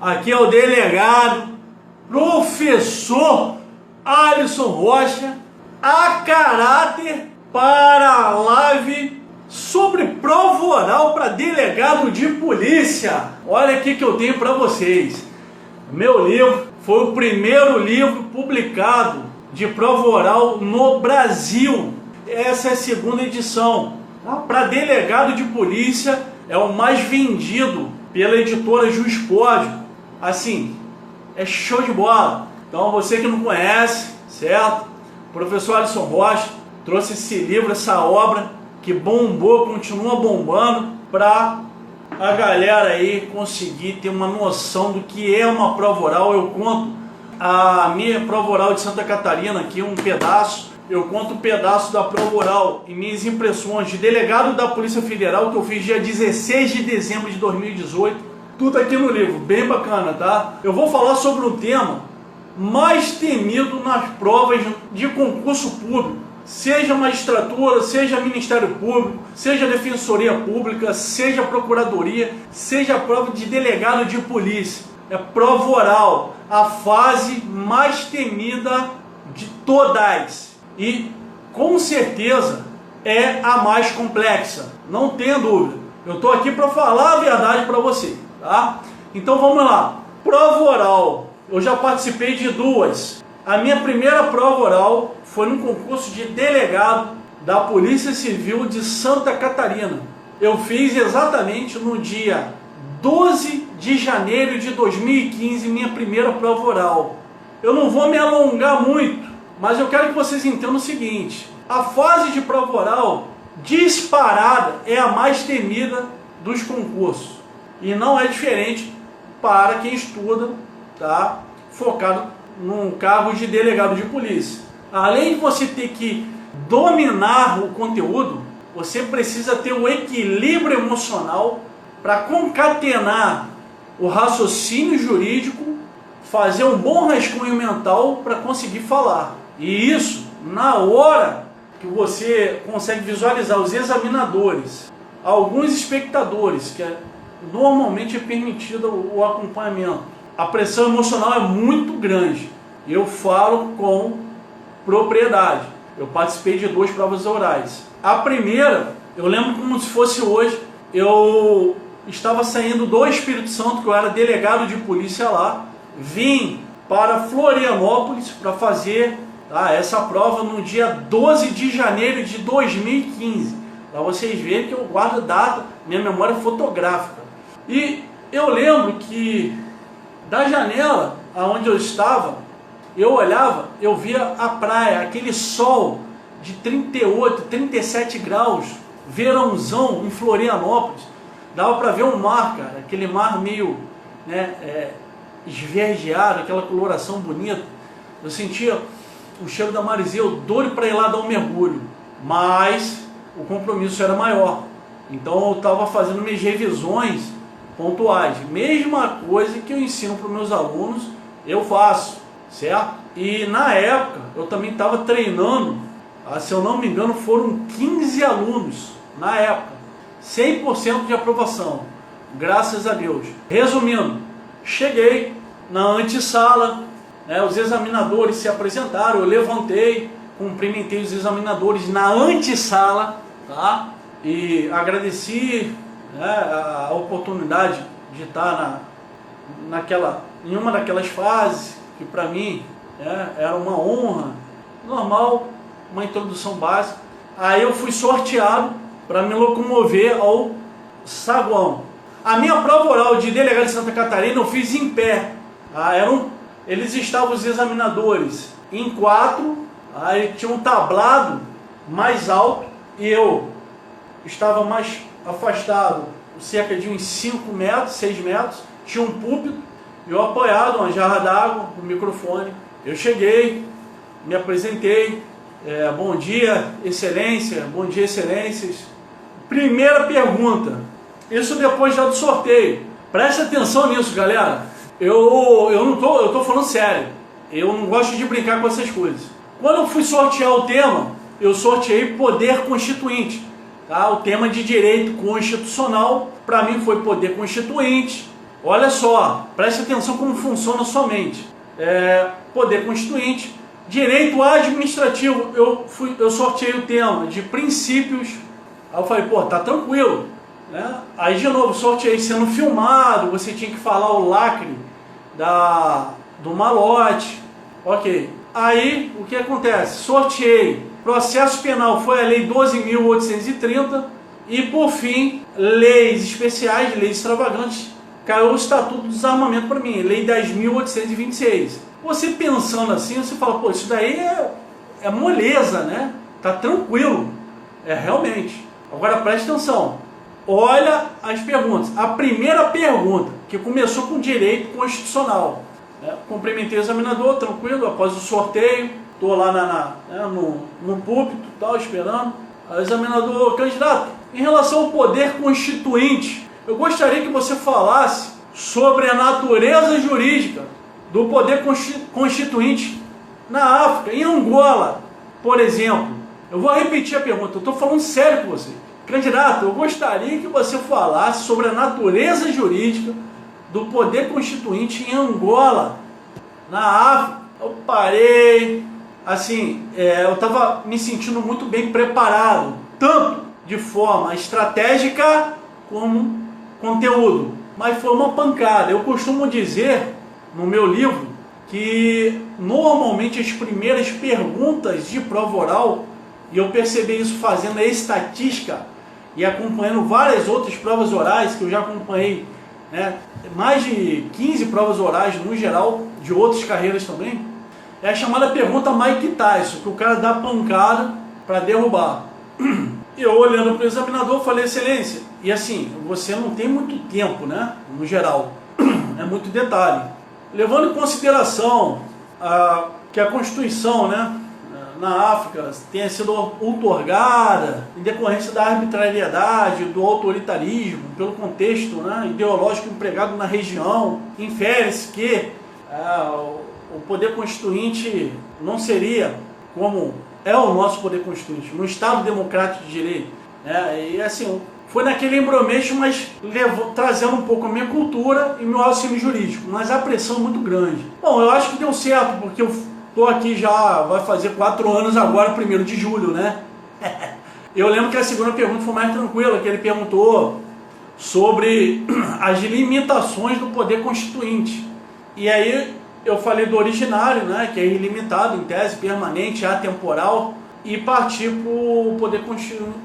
Aqui é o delegado, professor Alisson Rocha, a caráter para a live sobre prova oral para delegado de polícia. Olha aqui que eu tenho para vocês. Meu livro foi o primeiro livro publicado de prova oral no Brasil. Essa é a segunda edição. Para delegado de polícia é o mais vendido pela editora Juiz Código. Assim, é show de bola. Então você que não conhece, certo? O professor Alisson Rocha trouxe esse livro, essa obra que bombou, continua bombando, para a galera aí conseguir ter uma noção do que é uma prova oral. Eu conto a minha prova oral de Santa Catarina aqui, um pedaço. Eu conto um pedaço da prova oral e minhas impressões de delegado da Polícia Federal que eu fiz dia 16 de dezembro de 2018. Tudo aqui no livro, bem bacana, tá? Eu vou falar sobre um tema mais temido nas provas de concurso público, seja magistratura, seja Ministério Público, seja Defensoria Pública, seja Procuradoria, seja a prova de delegado de polícia. É prova oral, a fase mais temida de todas e com certeza é a mais complexa, não tenha dúvida. Eu estou aqui para falar a verdade para você, tá? Então vamos lá. Prova oral, eu já participei de duas. A minha primeira prova oral foi no concurso de delegado da Polícia Civil de Santa Catarina. Eu fiz exatamente no dia 12 de janeiro de 2015, minha primeira prova oral. Eu não vou me alongar muito, mas eu quero que vocês entendam o seguinte: a fase de prova oral disparada é a mais temida dos concursos. E não é diferente para quem estuda, tá, focado num cargo de delegado de polícia. Além de você ter que dominar o conteúdo, você precisa ter um equilíbrio emocional para concatenar o raciocínio jurídico, fazer um bom rascunho mental para conseguir falar. E isso, na hora que você consegue visualizar os examinadores, alguns espectadores, que normalmente é permitido o acompanhamento, a pressão emocional é muito grande. Eu falo com propriedade. Eu participei de duas provas orais. A primeira, eu lembro como se fosse hoje. Eu estava saindo do Espírito Santo, que eu era delegado de polícia lá. Vim para Florianópolis para fazer essa prova no dia 12 de janeiro de 2015. Para vocês verem que eu guardo data, minha memória fotográfica. E eu lembro que da janela aonde eu estava, eu olhava, eu via a praia, aquele sol de 38, 37 graus, verãozão em Florianópolis. Dava para ver o mar, cara, aquele mar meio, esverdeado, aquela coloração bonita. Eu sentia o cheiro da maresia, eu doido para ir lá dar um mergulho, mas o compromisso era maior. Então eu estava fazendo minhas revisões pontuais. Mesma coisa que eu ensino para os meus alunos, eu faço, certo? E na época eu também estava treinando, se eu não me engano foram 15 alunos na época, 100% de aprovação, graças a Deus. Resumindo, cheguei na antessala, os examinadores se apresentaram, eu levantei, cumprimentei os examinadores na antessala, tá? E agradeci a oportunidade de estar em uma daquelas fases que para mim era uma honra, normal, uma introdução básica. Aí eu fui sorteado para me locomover ao saguão. A minha prova oral de delegado de Santa Catarina eu fiz em pé. Eles estavam os examinadores em 4, aí tinha um tablado mais alto e eu estava mais afastado, cerca de uns 5 metros, 6 metros, tinha um púlpito, eu apoiado, uma jarra d'água, um microfone. Eu cheguei, me apresentei, bom dia, excelência, bom dia, excelências. Primeira pergunta, isso depois já do sorteio. Preste atenção nisso, galera. Eu tô falando sério, eu não gosto de brincar com essas coisas. Quando eu fui sortear o tema, eu sorteei poder constituinte. O tema de direito constitucional, para mim foi poder constituinte, Olha só, preste atenção como funciona a sua mente. Poder constituinte, direito administrativo. Eu sorteei o tema de princípios. Aí eu falei, pô, tá tranquilo, né? Aí de novo, sorteei sendo filmado, você tinha que falar o lacre do malote. Ok. Aí, o que acontece? Sorteei. Processo penal foi a Lei 12.830. E, por fim, leis especiais, leis extravagantes, caiu o Estatuto do Desarmamento para mim, Lei 10.826. Você pensando assim, você fala, pô, isso daí é moleza, né? Tá tranquilo. Realmente. Agora, preste atenção. Olha as perguntas. A primeira pergunta, que começou com direito constitucional. Cumprimentei o examinador, tranquilo, após o sorteio, estou lá no púlpito, tal, esperando. O examinador, candidato, em relação ao poder constituinte, eu gostaria que você falasse sobre a natureza jurídica do poder constituinte na África, em Angola, por exemplo. Eu vou repetir a pergunta, eu estou falando sério com você. Candidato, eu gostaria que você falasse sobre a natureza jurídica do poder constituinte em Angola, na África. Eu parei, assim, eu estava me sentindo muito bem preparado, tanto de forma estratégica como conteúdo, mas foi uma pancada. Eu costumo dizer no meu livro que normalmente as primeiras perguntas de prova oral, e eu percebi isso fazendo a estatística e acompanhando várias outras provas orais que eu já acompanhei, né? Mais de 15 provas orais no geral, de outras carreiras também, é a chamada pergunta Mike Tyson, que o cara dá pancada para derrubar. E eu olhando para o examinador falei, excelência, e assim, você não tem muito tempo, né? No geral, é muito detalhe. Levando em consideração que a Constituição, né, na África tenha sido outorgada em decorrência da arbitrariedade, do autoritarismo, pelo contexto, né, ideológico empregado na região, infere-se que o poder constituinte não seria como é o nosso poder constituinte, no Estado democrático de direito. E assim, foi naquele embromeixo, mas trazendo um pouco a minha cultura e meu auxílio jurídico, mas a pressão é muito grande. Bom, eu acho que deu certo, porque eu estou aqui já, vai fazer 4 anos agora, 1º de julho, né? Eu lembro que a segunda pergunta foi mais tranquila, que ele perguntou sobre as limitações do poder constituinte. E aí eu falei do originário, né, que é ilimitado, em tese, permanente, atemporal, e partir para o poder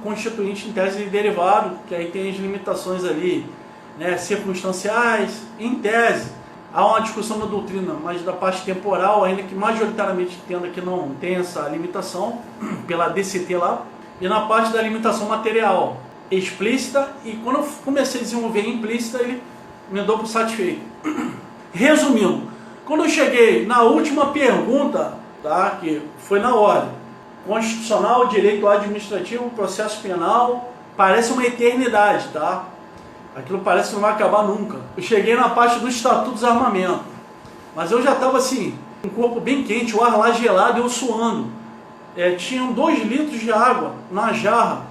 constituinte em tese derivado, que aí tem as limitações ali, né, circunstanciais, em tese. Há uma discussão da doutrina, mas da parte temporal, ainda que majoritariamente entenda que não tem essa limitação, pela DCT lá, e na parte da limitação material, explícita, e quando eu comecei a desenvolver implícita, ele me deu por satisfeito. Resumindo, quando eu cheguei na última pergunta, tá, que foi na ordem, constitucional, direito administrativo, processo penal, parece uma eternidade, tá? Aquilo parece que não vai acabar nunca. Eu cheguei na parte do Estatuto do Desarmamento, mas eu já estava assim, com o corpo bem quente, o ar lá gelado e eu suando. Tinham 2 litros de água na jarra.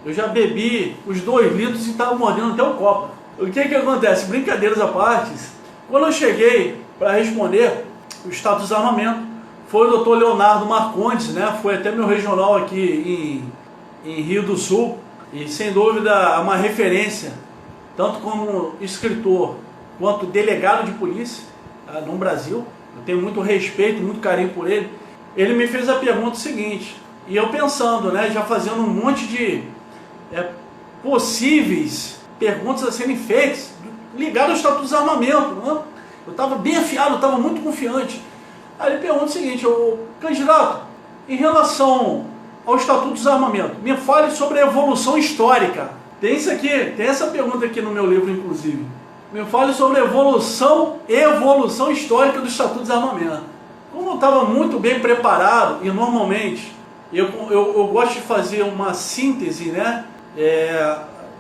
Eu já bebi os 2 litros e estava mordendo até o copo. O que acontece? Brincadeiras à parte, quando eu cheguei para responder o Estatuto do Desarmamento, foi o Dr. Leonardo Marcondes, né? Foi até meu regional aqui em Rio do Sul, e sem dúvida uma referência, tanto como escritor, quanto delegado de polícia, tá, no Brasil. Eu tenho muito respeito, muito carinho por ele. Ele me fez a pergunta seguinte, e eu pensando, né, já fazendo um monte de possíveis perguntas a serem feitas, ligadas ao Estatuto do Desarmamento, né? Eu estava bem afiado, eu estava muito confiante. Aí ele pergunta o seguinte, candidato, em relação ao Estatuto do Desarmamento, me fale sobre a evolução histórica. Tem isso aqui, tem essa pergunta aqui no meu livro, inclusive. Me fale sobre a evolução histórica do Estatuto do Desarmamento. Como eu estava muito bem preparado, e normalmente eu gosto de fazer uma síntese, né,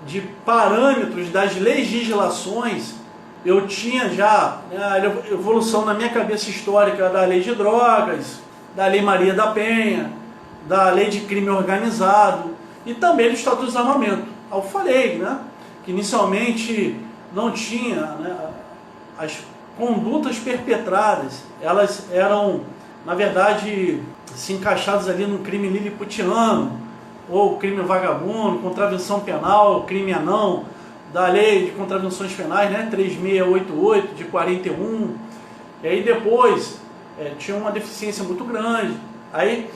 de parâmetros das legislações. Eu tinha já, né, a evolução na minha cabeça histórica da Lei de Drogas, da Lei Maria da Penha, da Lei de Crime Organizado e também do Estatuto do Desarmamento. Eu falei, né, que inicialmente não tinha, né, as condutas perpetradas, elas eram, na verdade, se encaixadas ali no crime liliputiano, ou crime vagabundo, contravenção penal, crime anão, da lei de contravenções penais, né, 3688 de 41, e aí depois tinha uma deficiência muito grande. Aí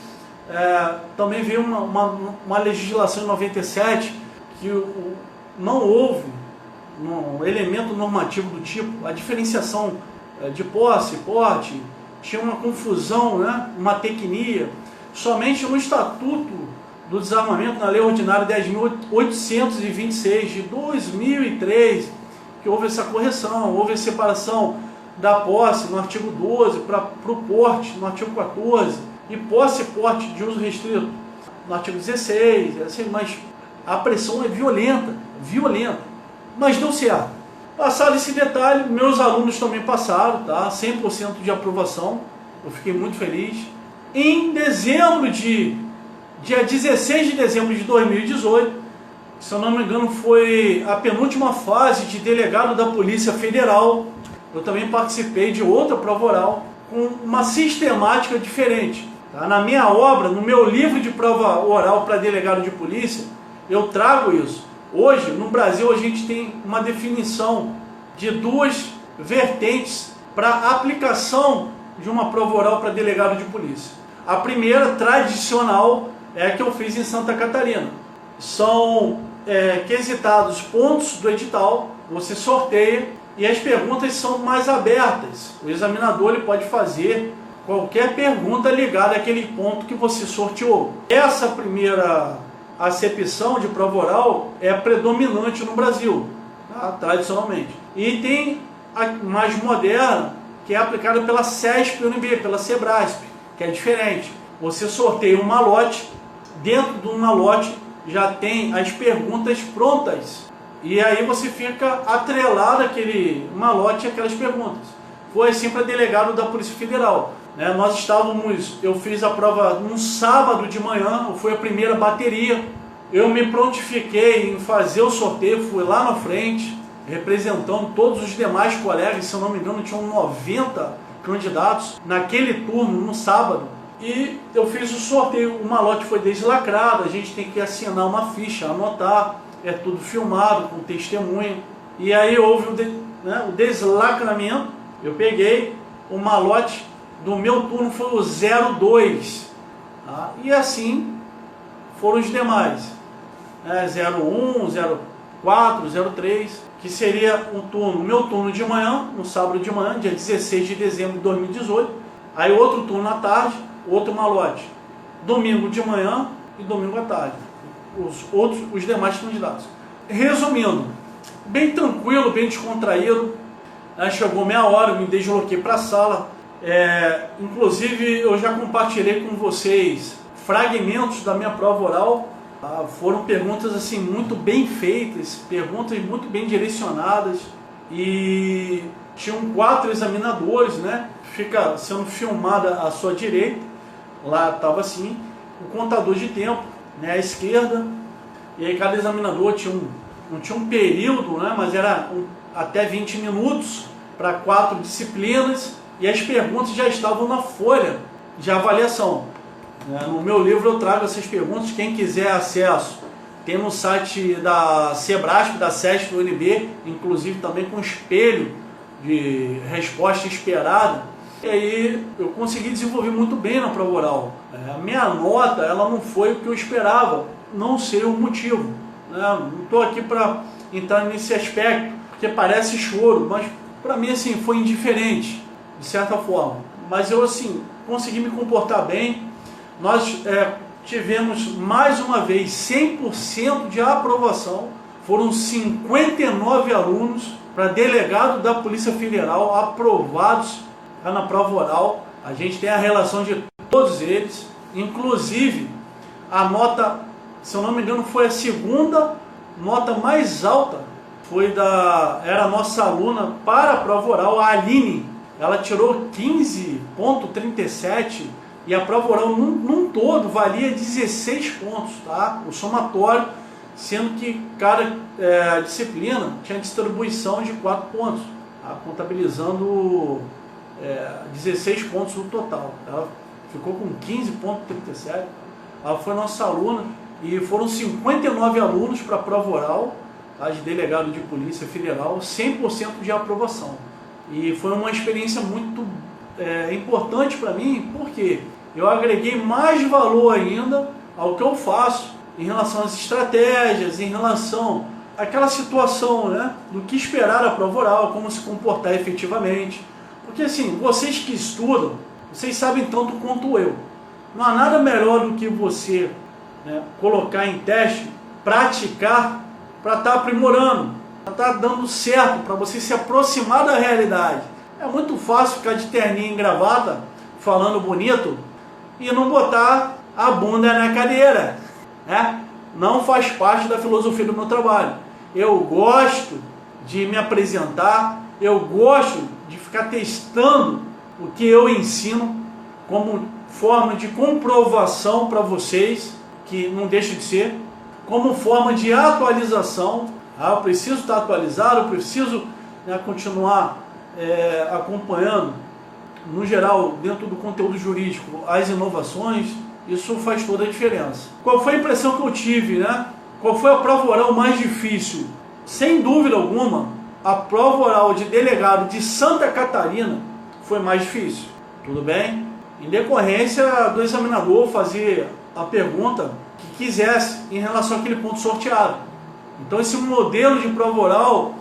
também veio uma legislação em 97 que não houve um elemento normativo do tipo, a diferenciação de posse, porte, tinha uma confusão, né, uma tecnia. Somente no Estatuto do Desarmamento, na Lei Ordinária 10.826 de 2003, que houve essa correção, houve a separação da posse no artigo 12 para o porte no artigo 14, e posse e porte de uso restrito no artigo 16, assim, mas a pressão é violenta, mas deu certo. Passado esse detalhe, meus alunos também passaram, tá? 100% de aprovação, eu fiquei muito feliz. Em dezembro dia 16 de dezembro de 2018, se eu não me engano, foi a penúltima fase de delegado da Polícia Federal. Eu também participei de outra prova oral com uma sistemática diferente. Tá? Na minha obra, no meu livro de prova oral para delegado de polícia, eu trago isso. Hoje, no Brasil, a gente tem uma definição de duas vertentes para aplicação de uma prova oral para delegado de polícia. A primeira, tradicional, é a que eu fiz em Santa Catarina. São quesitados pontos do edital, você sorteia e as perguntas são mais abertas. O examinador ele pode fazer qualquer pergunta ligada àquele ponto que você sorteou. Essa primeira acepção de prova oral é predominante no Brasil, tá? Tradicionalmente. E tem a mais moderna, que é aplicada pela CESP-UNB, pela SEBRASP, que é diferente. Você sorteia um malote, dentro do malote já tem as perguntas prontas, e aí você fica atrelado àquele malote e aquelas perguntas. Foi assim para delegado da Polícia Federal. Eu fiz a prova num sábado de manhã, foi a primeira bateria. Eu me prontifiquei em fazer o sorteio, fui lá na frente, representando todos os demais colegas, se eu não me engano, tinham 90 candidatos naquele turno, no sábado. E eu fiz o sorteio, o malote foi deslacrado, a gente tem que assinar uma ficha, anotar, é tudo filmado, com testemunha. E aí houve o deslacramento, eu peguei o malote do meu turno, foi o 02, tá? E assim foram os demais, 01, 04, 03, que seria o meu turno de manhã, no sábado de manhã, dia 16 de dezembro de 2018, aí outro turno à tarde, outro malote, domingo de manhã e domingo à tarde, os demais candidatos. Resumindo, bem tranquilo, bem descontraído, chegou meia hora, me desloquei para a sala, inclusive eu já compartilhei com vocês fragmentos da minha prova oral, foram perguntas assim muito bem feitas, perguntas muito bem direcionadas, e tinham 4 examinadores, né? Fica sendo filmada à sua direita, lá estava assim, o contador de tempo, né, à esquerda, e aí cada examinador não tinha um período, né, mas era até 20 minutos para 4 disciplinas, e as perguntas já estavam na folha de avaliação. No meu livro eu trago essas perguntas, quem quiser acesso, tem no site da SEBRASP, da CESP-UNB, inclusive também com espelho de resposta esperada. E aí eu consegui desenvolver muito bem na prova oral. A minha nota ela não foi o que eu esperava, não sei o motivo. Não estou aqui para entrar nesse aspecto, porque parece choro, mas para mim assim, foi indiferente, de certa forma. Mas eu assim, consegui me comportar bem. Nós tivemos mais uma vez 100% de aprovação, foram 59 alunos para delegado da Polícia Federal aprovados na prova oral. A gente tem a relação de todos eles, inclusive a nota, se eu não me engano, foi a segunda nota mais alta, era a nossa aluna para a prova oral, a Aline, ela tirou 15,37 e a prova oral num todo valia 16 pontos, tá? O somatório, sendo que cada disciplina tinha distribuição de 4 pontos. contabilizando 16 pontos no total. Ela ficou com 15,37. Ela foi nossa aluna e foram 59 alunos para a prova oral, de delegado de Polícia Federal, 100% de aprovação. E foi uma experiência muito importante para mim, porque eu agreguei mais valor ainda ao que eu faço em relação às estratégias, em relação àquela situação, né, do que esperar a prova oral, como se comportar efetivamente. Porque assim, vocês que estudam, vocês sabem tanto quanto eu. Não há nada melhor do que você, né, colocar em teste, praticar, para estar aprimorando, para estar dando certo, para você se aproximar da realidade. É muito fácil ficar de terninho e gravata, falando bonito, e não botar a bunda na cadeira, né? Não faz parte da filosofia do meu trabalho. Eu gosto de me apresentar, eu gosto de ficar testando o que eu ensino como forma de comprovação para vocês, que não deixa de ser, como forma de atualização. Eu preciso estar atualizado, eu preciso, né, continuar acompanhando, no geral, dentro do conteúdo jurídico, as inovações. Isso faz toda a diferença. Qual foi a impressão que eu tive, né? Qual foi a prova oral mais difícil? Sem dúvida alguma, a prova oral de delegado de Santa Catarina foi mais difícil. Tudo bem? Em decorrência do examinador fazer a pergunta que quisesse em relação àquele ponto sorteado. Então esse modelo de prova oral,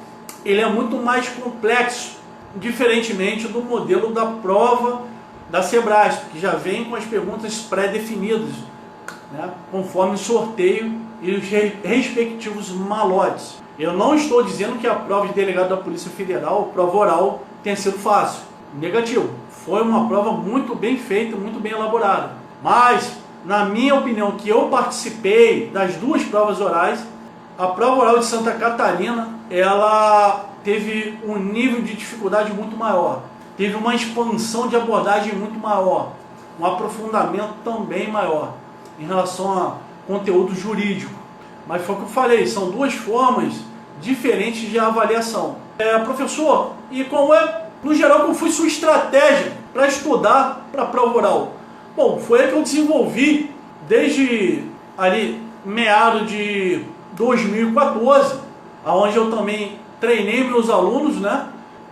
ele é muito mais complexo, diferentemente do modelo da prova da Sebrasp, que já vem com as perguntas pré-definidas, né, conforme sorteio e os respectivos malotes. Eu não estou dizendo que a prova de delegado da Polícia Federal, prova oral, tenha sido fácil. Negativo. Foi uma prova muito bem feita, muito bem elaborada. Mas, na minha opinião, que eu participei das duas provas orais, a prova oral de Santa Catarina, ela teve um nível de dificuldade muito maior. Teve uma expansão de abordagem muito maior, um aprofundamento também maior em relação a conteúdo jurídico. Mas foi o que eu falei, são duas formas diferentes de avaliação. Professor, e qual é, no geral, qual foi sua estratégia para estudar para a prova oral? Bom, foi a que eu desenvolvi desde ali meados de 2014, onde eu também treinei meus alunos, né?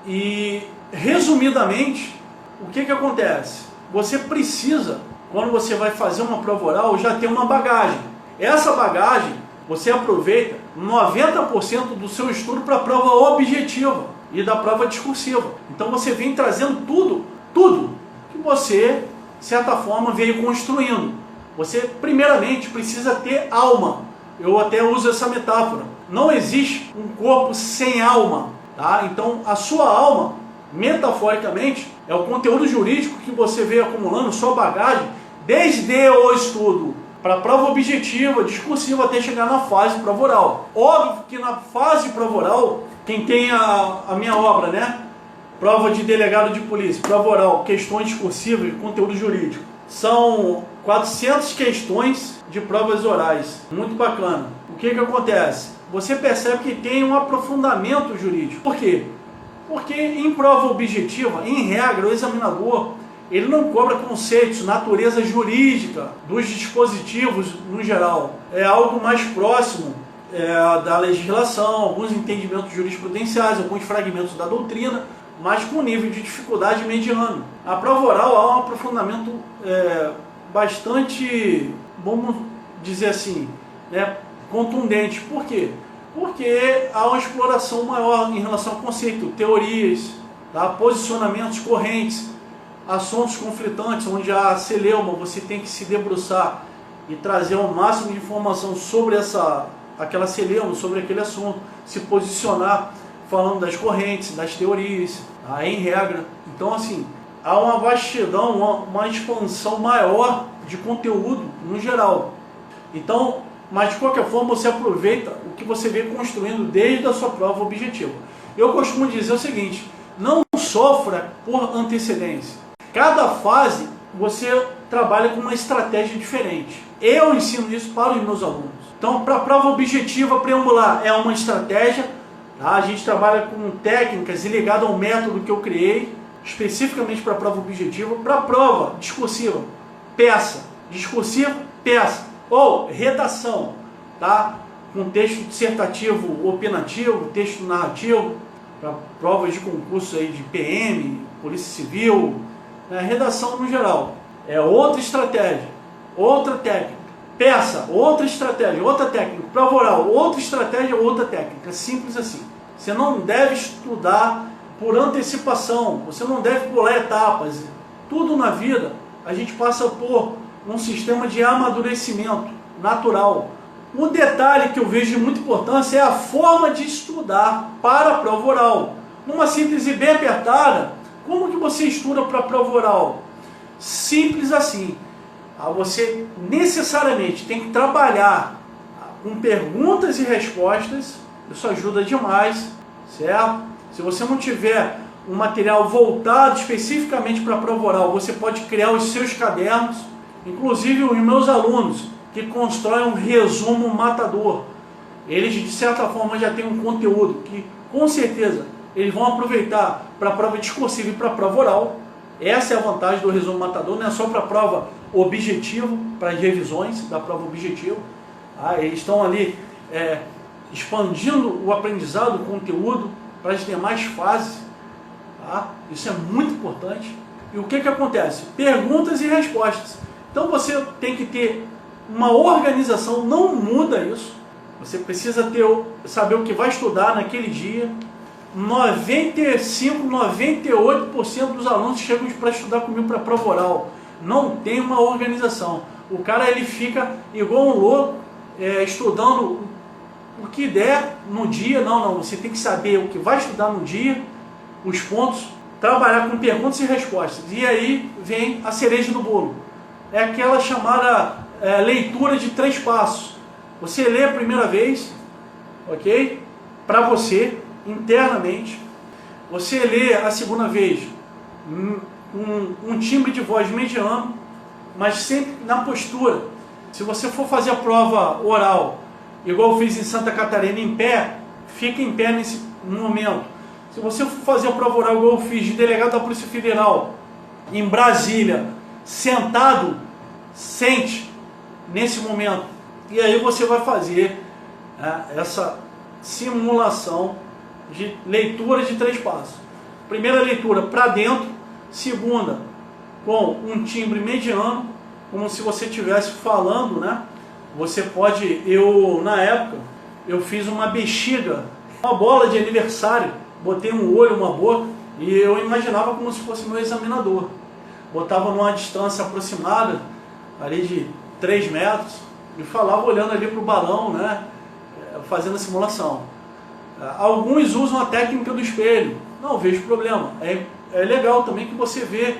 E resumidamente, o que acontece? Você precisa, quando você vai fazer uma prova oral, já ter uma bagagem. Essa bagagem, você aproveita 90% do seu estudo para a prova objetiva e da prova discursiva. Então você vem trazendo tudo que você, de certa forma, veio construindo. Você, primeiramente, precisa ter alma. Eu até uso essa metáfora. Não existe um corpo sem alma, tá? Então, a sua alma, metaforicamente, é o conteúdo jurídico que você veio acumulando, sua bagagem, desde o estudo para a prova objetiva, discursiva, até chegar na fase prova oral. Óbvio que na fase prova oral, quem tem a minha obra, né? Prova de delegado de polícia, prova oral, questões discursivas, conteúdo jurídico. São 400 questões de provas orais. Muito bacana. O que acontece? Você percebe que tem um aprofundamento jurídico. Por quê? Porque em prova objetiva, em regra, o examinador, ele não cobra conceitos, natureza jurídica dos dispositivos no geral. É algo mais próximo da legislação, alguns entendimentos jurisprudenciais, alguns fragmentos da doutrina, mas com nível de dificuldade mediano. A prova oral há um aprofundamento bastante, vamos dizer assim, né, contundente. Por quê? Porque há uma exploração maior em relação ao conceito, teorias, tá? Posicionamentos correntes, assuntos conflitantes, onde há celeuma, você tem que se debruçar e trazer o máximo de informação sobre aquela celeuma, sobre aquele assunto, se posicionar falando das correntes, das teorias, tá? Em regra. Então, assim, há uma vastidão, uma expansão maior de conteúdo no geral. Então, mas de qualquer forma você aproveita o que você vem construindo desde a sua prova objetiva. Eu costumo dizer o seguinte: não sofra por antecedência. Cada fase você trabalha com uma estratégia diferente. Eu ensino isso para os meus alunos. Então, para a prova objetiva preambular é uma estratégia, Tá? A gente trabalha com técnicas e ligado ao método que eu criei, especificamente para a prova objetiva, para a prova discursiva, peça, discursiva, peça, ou redação, tá? Com texto dissertativo opinativo, texto narrativo, para provas de concurso aí de PM, Polícia Civil, né? Redação no geral. É outra estratégia, outra técnica. Peça, outra estratégia, outra técnica. Prova oral, outra estratégia, outra técnica. Simples assim. Você não deve estudar por antecipação, você não deve pular etapas. Tudo na vida a gente passa por um sistema de amadurecimento natural. Um detalhe que eu vejo de muita importância é a forma de estudar para a prova oral. Numa síntese bem apertada, como que você estuda para a prova oral? Simples assim. Você necessariamente tem que trabalhar com perguntas e respostas, isso ajuda demais, certo? Se você não tiver um material voltado especificamente para a prova oral, você pode criar os seus cadernos, inclusive os meus alunos, que constroem um resumo matador. Eles, de certa forma, já têm um conteúdo que, com certeza, eles vão aproveitar para a prova discursiva e para a prova oral. Essa é a vantagem do resumo matador, não é só para a prova objetiva, para as revisões da prova objetiva. Eles estão ali expandindo o aprendizado, o conteúdo, para as demais fases. Isso é muito importante. E o que acontece? Perguntas e respostas. Então você tem que ter uma organização, não muda isso. Você precisa saber o que vai estudar naquele dia. 95, 98% dos alunos chegam para estudar comigo para a prova oral. Não tem uma organização. O cara ele fica igual um louco, estudando o que der no dia. Não, você tem que saber o que vai estudar no dia, os pontos, trabalhar com perguntas e respostas. E aí vem a cereja do bolo. É aquela chamada leitura de 3 passos. Você lê a primeira vez, ok? Para você, internamente. Você lê a segunda vez, um timbre de voz mediano, mas sempre na postura. Se você for fazer a prova oral, igual eu fiz em Santa Catarina, em pé, fica em pé nesse momento. Se você for fazer a prova oral, igual eu fiz de delegado da Polícia Federal, em Brasília, sentado, sente nesse momento. E aí você vai fazer essa simulação de leitura de 3 passos. Primeira leitura para dentro, segunda com um timbre mediano, como se você estivesse falando, né? Você pode, na época, eu fiz uma bexiga, uma bola de aniversário, botei um olho, uma boca, e eu imaginava como se fosse meu examinador. Botava numa distância aproximada, ali de 3 metros, e falava olhando ali para o balão, né? Fazendo a simulação. Alguns usam a técnica do espelho. Não vejo problema. É legal também que você vê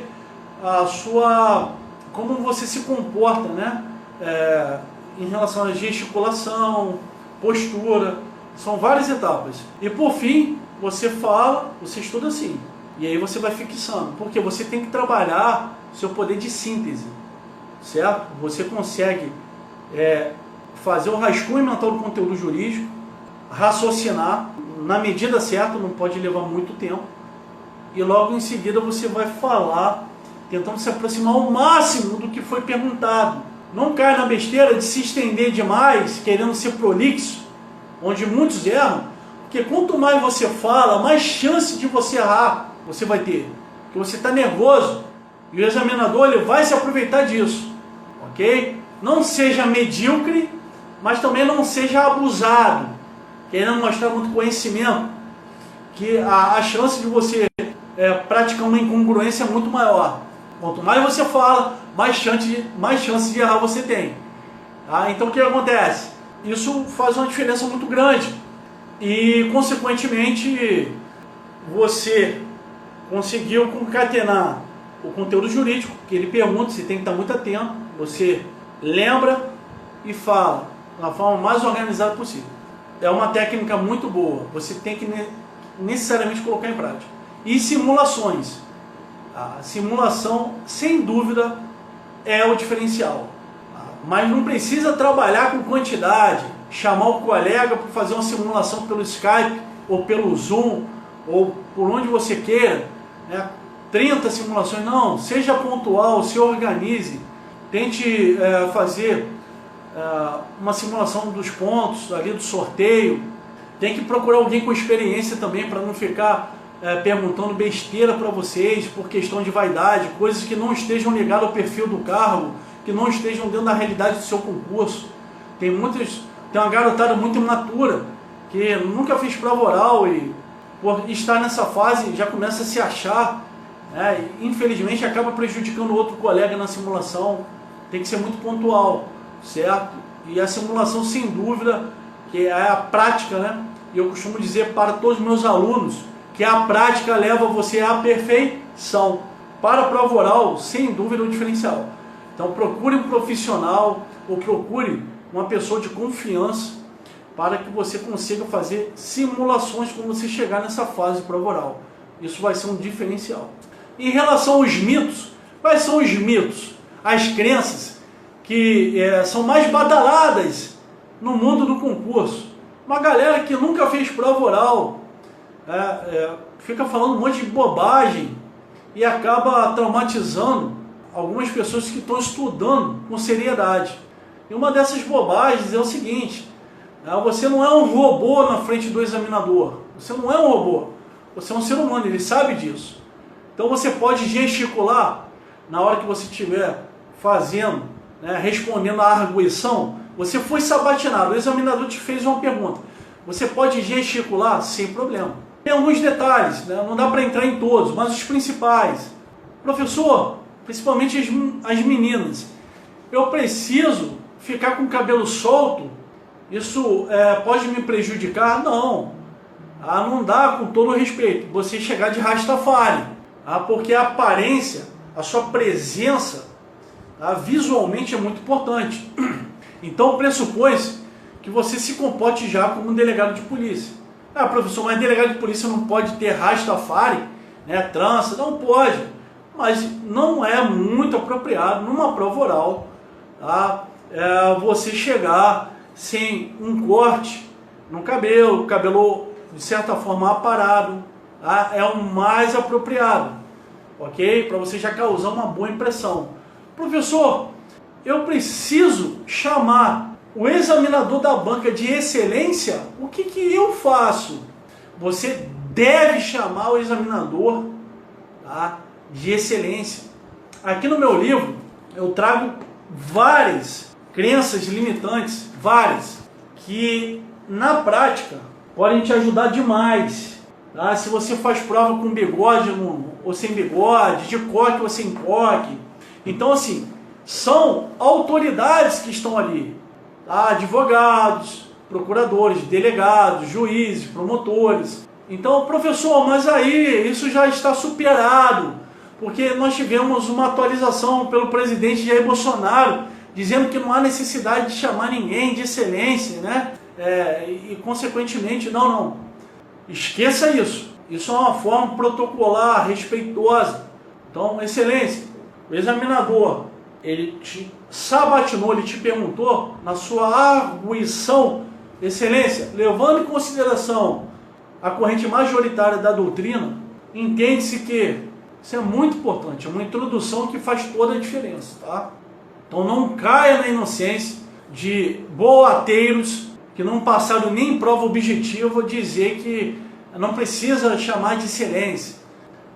como você se comporta, né? Em relação à gesticulação, postura. São várias etapas. E por fim, você estuda assim. E aí você vai fixando. Porque você tem que trabalhar seu poder de síntese. Certo? Você consegue fazer o rascunho mental do conteúdo jurídico, raciocinar na medida certa, não pode levar muito tempo, e logo em seguida você vai falar, tentando se aproximar ao máximo do que foi perguntado. Não cai na besteira de se estender demais, querendo ser prolixo, onde muitos erram, porque quanto mais você fala, mais chance de você errar você vai ter, porque você está nervoso, e o examinador ele vai se aproveitar disso, ok? Não seja medíocre, mas também não seja abusado, querendo mostrar muito conhecimento, que a chance de você praticar uma incongruência é muito maior. Quanto mais você fala, mais chance de errar você tem. Então o que acontece? Isso faz uma diferença muito grande. E consequentemente você conseguiu concatenar o conteúdo jurídico, que ele pergunta, você tem que estar muito atento, você lembra e fala da forma mais organizada possível. É uma técnica muito boa, você tem que necessariamente colocar em prática. E simulações. A simulação, sem dúvida, é o diferencial. Mas não precisa trabalhar com quantidade, chamar o colega para fazer uma simulação pelo Skype ou pelo Zoom, ou por onde você queira, né? 30 simulações, não, seja pontual, se organize, tente fazer uma simulação dos pontos, ali do sorteio, tem que procurar alguém com experiência também, para não ficar perguntando besteira para vocês, por questão de vaidade, coisas que não estejam ligadas ao perfil do cargo, que não estejam dentro da realidade do seu concurso. Tem uma garotada muito imatura, que nunca fez prova oral e por estar nessa fase já começa a se achar, né? E, infelizmente acaba prejudicando outro colega na simulação. Tem que ser muito pontual, certo? E a simulação, sem dúvida, que é a prática, né? E eu costumo dizer para todos os meus alunos que a prática leva você à perfeição. Para a prova oral, sem dúvida, é um diferencial. Então procure um profissional ou procure uma pessoa de confiança para que você consiga fazer simulações quando você chegar nessa fase de prova oral. Isso vai ser um diferencial. Em relação aos mitos, quais são os mitos? As crenças que são mais badaladas no mundo do concurso. Uma galera que nunca fez prova oral, fica falando um monte de bobagem e acaba traumatizando algumas pessoas que estão estudando com seriedade. E uma dessas bobagens é o seguinte: você não é um robô na frente do examinador. Você não é um robô. Você é um ser humano, ele sabe disso. Então você pode gesticular na hora que você estiver fazendo, né, respondendo a arguição. Você foi sabatinado, o examinador te fez uma pergunta. Você pode gesticular sem problema. Tem alguns detalhes, né, não dá para entrar em todos, mas os principais. Professor, principalmente as meninas, eu preciso ficar com o cabelo solto? Isso pode me prejudicar? Não. Não dá, com todo respeito, você chegar de Rastafari. Porque a aparência, a sua presença, visualmente é muito importante. Então pressupõe-se que você se comporte já como um delegado de polícia. Professor, mas delegado de polícia não pode ter Rastafari, né, trança? Não pode. Mas não é muito apropriado numa prova oral, você chegar sem um corte no cabelo, cabelo de certa forma aparado, é o mais apropriado, ok? Para você já causar uma boa impressão. Professor, eu preciso chamar o examinador da banca de excelência? O que eu faço? Você deve chamar o examinador, de excelência. Aqui no meu livro eu trago várias crenças limitantes, várias, que na prática podem te ajudar demais. Se você faz prova com bigode ou sem bigode, de coque ou sem coque. Então, assim, são autoridades que estão ali, advogados, procuradores, delegados, juízes, promotores. Então, professor, mas aí isso já está superado, porque nós tivemos uma atualização pelo presidente Jair Bolsonaro, dizendo que não há necessidade de chamar ninguém de excelência, né? E consequentemente, não. Esqueça isso. Isso é uma forma protocolar, respeitosa. Então, excelência, o examinador, ele te sabatinou, ele te perguntou na sua arguição, excelência, levando em consideração a corrente majoritária da doutrina, entende-se que isso é muito importante, é uma introdução que faz toda a diferença, tá? Então não caia na inocência de boateiros que não passaram nem em prova objetiva dizer que não precisa chamar de excelência.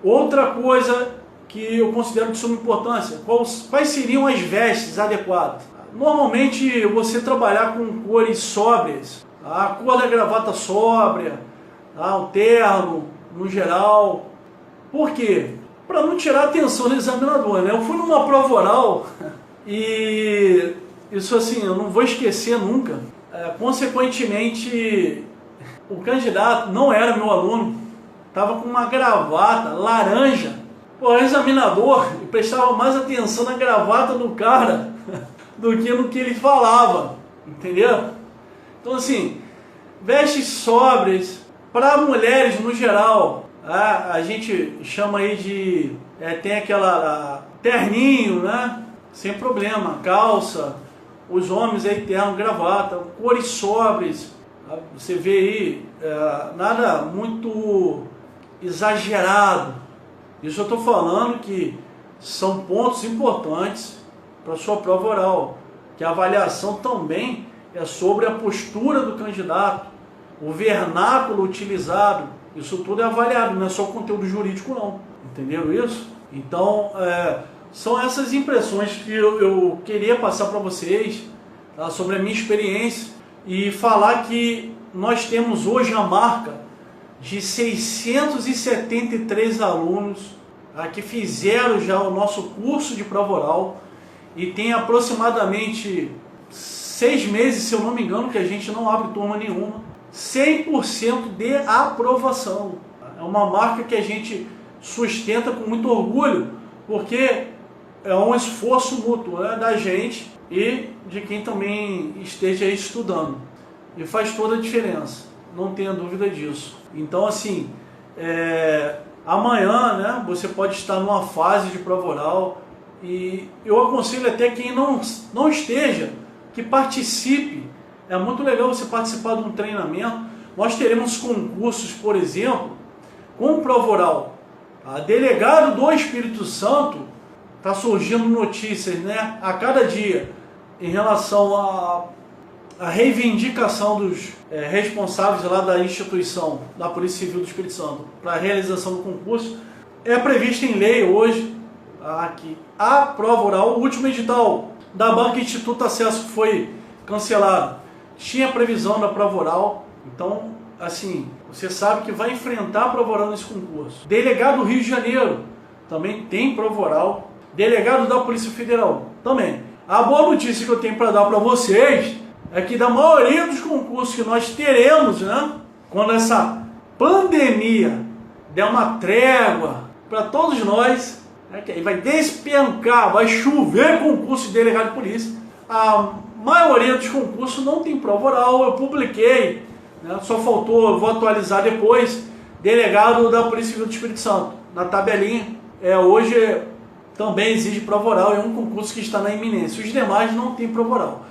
Outra coisa que eu considero de suma importância, quais seriam as vestes adequadas? Normalmente você trabalhar com cores sóbrias, a cor da gravata sóbria, o terno no geral. Por quê? Para não tirar a atenção do examinador, né? Eu fui numa prova oral e isso, assim, eu não vou esquecer nunca. Consequentemente, o candidato não era meu aluno, estava com uma gravata laranja. O examinador prestava mais atenção na gravata do cara do que no que ele falava, entendeu? Então, assim, vestes sóbrias para mulheres no geral. A gente chama aí de... tem aquela terninho, né? Sem problema, calça. Os homens aí terno, gravata, cores sóbrias, Você vê aí nada muito exagerado. Isso eu estou falando que são pontos importantes para a sua prova oral, que a avaliação também é sobre a postura do candidato, o vernáculo utilizado, isso tudo é avaliado, não é só o conteúdo jurídico não, entenderam isso? Então, são essas impressões que eu queria passar para vocês, tá, sobre a minha experiência, e falar que nós temos hoje a marca de 673 alunos que fizeram já o nosso curso de prova oral, e tem aproximadamente 6 meses, se eu não me engano, que a gente não abre turma nenhuma, 100% de aprovação. É uma marca que a gente sustenta com muito orgulho, porque é um esforço mútuo, né, da gente e de quem também esteja estudando. E faz toda a diferença, não tenha dúvida disso. Então, assim, amanhã, né, você pode estar numa fase de prova oral, e eu aconselho até quem não esteja, que participe. É muito legal você participar de um treinamento. Nós teremos concursos, por exemplo, com prova oral. A delegado do Espírito Santo, está surgindo notícias, né, a cada dia em relação à reivindicação dos responsáveis lá da instituição, da Polícia Civil do Espírito Santo, para a realização do concurso. É previsto em lei hoje que a prova oral, o último edital da Banca Instituto Acesso que foi cancelado, tinha previsão da prova oral. Então, assim, você sabe que vai enfrentar a prova oral nesse concurso. Delegado do Rio de Janeiro também tem prova oral. Delegado da Polícia Federal também. A boa notícia que eu tenho para dar para vocês é que da maioria dos concursos que nós teremos, né, quando essa pandemia der uma trégua para todos nós, que aí vai despencar, vai chover concurso de delegado de polícia, a maioria dos concursos não tem prova oral. Eu publiquei, né, só faltou, eu vou atualizar depois, delegado da Polícia Civil do Espírito Santo, na tabelinha. Hoje também exige prova oral, é um concurso que está na iminência. Os demais não tem prova oral.